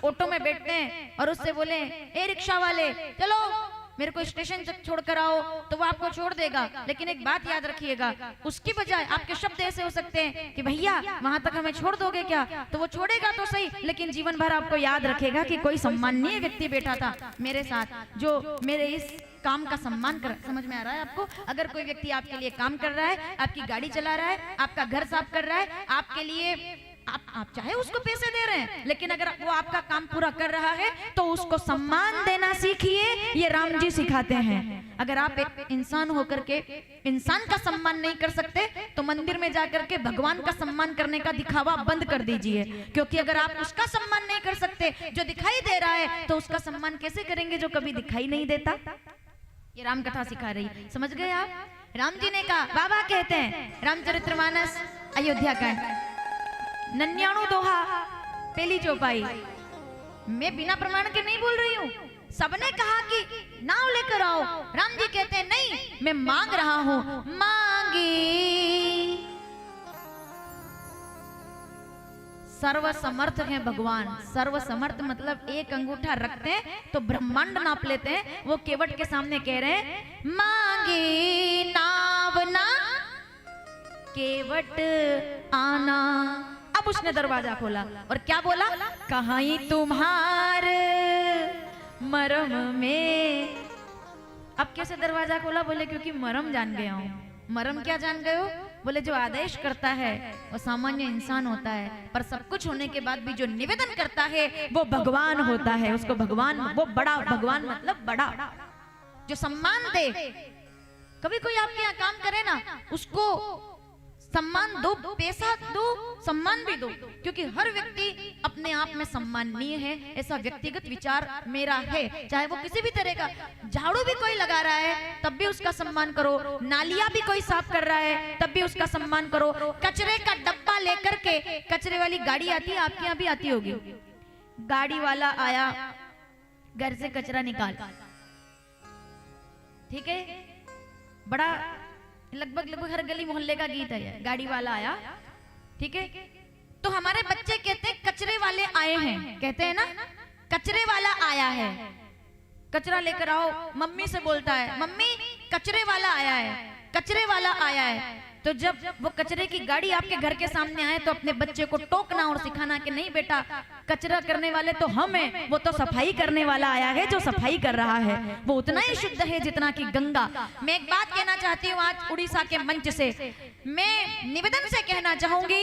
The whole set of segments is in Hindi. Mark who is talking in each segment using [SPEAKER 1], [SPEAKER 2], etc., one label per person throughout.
[SPEAKER 1] ऑटो में बैठते हैं और उससे बोले ए रिक्शा वाले चलो मेरे को स्टेशन तक छोड़ कर आओ, तो वो आपको छोड़ देगा। लेकिन एक बात याद रखिएगा, उसकी बजाय आपके शब्द ऐसे हो सकते हैं कि भैया वहां तक हमें छोड़ दोगे क्या, तो वो छोड़ेगा तो सही, लेकिन जीवन भर आपको याद रखेगा कि कोई सम्माननीय व्यक्ति बैठा था मेरे साथ जो मेरे इस काम का सम्मान कर। समझ में आ रहा है आपको? अगर कोई व्यक्ति आपके लिए काम कर रहा है, आपकी गाड़ी चला रहा है, आपका घर साफ कर रहा है, आपके लिए आप चाहे उसको पैसे दे रहे हैं, लेकिन अगर वो आपका काम पूरा कर रहा है तो उसको सम्मान देना सीखिए। ये राम जी सिखाते हैं। अगर आप एक इंसान होकर के इंसान का सम्मान नहीं कर सकते तो मंदिर में जाकर के भगवान का सम्मान करने का दिखावा बंद कर दीजिए, क्योंकि अगर आप उसका सम्मान नहीं कर सकते जो दिखाई दे रहा है, तो उसका सम्मान कैसे करेंगे जो कभी दिखाई नहीं देता। ये राम कथा सिखा रही, समझ गए आप? राम जी ने कहा, बाबा कहते हैं रामचरितमानस अयोध्या कांड 99 दोहा पहली चौपाई। मैं बिना प्रमाण के नहीं बोल रही हूँ। सबने कहा कि नाव लेकर आओ, राम जी कहते हैं नहीं, मैं मांग रहा हूं, मांगी। सर्वसमर्थ है भगवान। सर्वसमर्थ मतलब एक अंगूठा रखते हैं तो ब्रह्मांड नाप लेते हैं। वो केवट के सामने कह रहे हैं मांगी नाव ना केवट आना। अब उसने दरवाजा खोला और क्या बोला, कहीं तुम्हार मरम में। अब कैसे दरवाजा खोला? बोले क्योंकि मरम जान गया हूं। मरम क्या जान गए हो? बोले जो आदेश करता है वो सामान्य इंसान होता है, पर सब कुछ होने के बाद भी जो निवेदन करता है वो भगवान होता है। उसको भगवान, वो बड़ा भगवान मतलब बड़ा, जो सम्मान दे। कभी कोई आपके यहाँ काम करे ना, उसको सम्मान दो, पैसा दो, सम्मान भी दो, क्योंकि हर व्यक्ति अपने आप में सम्माननीय है। ऐसा व्यक्तिगत विचार मेरा है। चाहे वो किसी भी तरह का, झाड़ू भी कोई लगा रहा है तब भी उसका सम्मान करो, नालियां भी कोई साफ कर रहा है तब भी उसका सम्मान करो। कचरे का डब्बा लेकर के, कचरे वाली गाड़ी आती है, आपके यहाँ भी आती होगी, गाड़ी वाला आया, घर से कचरा निकाल, ठीक है, बड़ा लगभग हर गली मोहल्ले का गीत है। गाड़ी वाला आया, ठीक है, तो हमारे बच्चे कहते हैं कचरे वाले आए हैं, कहते हैं ना कचरे वाला आया है, कचरा लेकर आओ। मम्मी से बोलता है, मम्मी कचरे वाला आया है, कचरे वाला आया है। तो जब वो कचरे की गाड़ी आपके घर के सामने आए तो अपने बच्चे को टोकना और सिखाना कि नहीं बेटा, कचरा करने वाले तो हम हैं, वो तो सफाई करने वाला आया है, जो सफाई कर रहा है वो उतना ही शुद्ध है जितना कि गंगा। मैं एक बात कहना चाहती हूँ आज उड़ीसा के मंच से, मैं निवेदन से कहना चाहूंगी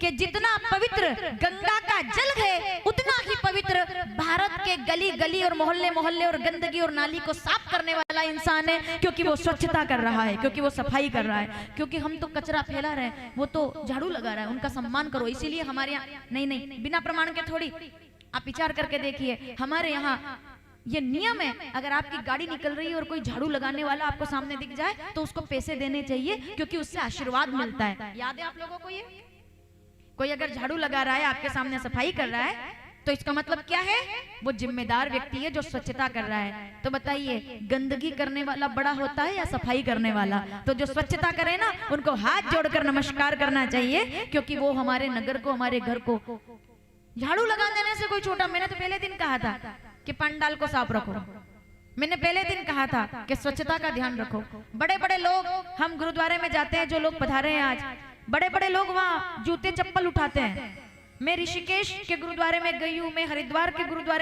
[SPEAKER 1] कि जितना पवित्र गंगा का जल है उतना ही पवित्र भारत के गली गली और मोहल्ले मोहल्ले और गंदगी और नाली को साफ करने वाला इंसान है, क्योंकि वो स्वच्छता कर रहा है, क्योंकि वो सफाई कर रहा है। क्योंकि हम तो कचरा फैला रहे हैं, वो तो झाड़ू लगा रहा है, उनका सम्मान करो। इसीलिए हमारे यहाँ नहीं बिना प्रमाण के थोड़ी, आप विचार करके देखिए, हमारे यहाँ ये नियम है, अगर आपकी गाड़ी निकल रही है और कोई झाड़ू लगाने वाला आपको सामने दिख जाए तो उसको पैसे देने चाहिए, क्योंकि उससे आशीर्वाद मिलता है। याद है आप लोगों को? ये कोई अगर झाड़ू लगा रहा है, आपके सामने सफाई कर रहा है, तो इसका मतलब क्या है? वो जिम्मेदार व्यक्ति है जो स्वच्छता कर रहा है। तो बताइए, गंदगी करने वाला बड़ा होता है या सफाई करने वाला? तो जो स्वच्छता करे ना, उनको हाथ जोड़कर नमस्कार करना चाहिए, क्योंकि वो हमारे नगर को, हमारे घर को झाड़ू लगा देने से कोई छोटा। मैंने तो पहले दिन कहा था कि पंडाल को साफ रखो, मैंने पहले दिन कहा था कि स्वच्छता का ध्यान रखो। बड़े बड़े लोग, हम गुरुद्वारे में जाते हैं, जो लोग पधारे हैं आज, बड़े बड़े लोग वहाँ जूते चप्पल उठाते हैं। मैं ऋषिकेश के गुरुद्वारे में गई हूँ, मैं हरिद्वार के गुरुद्वारे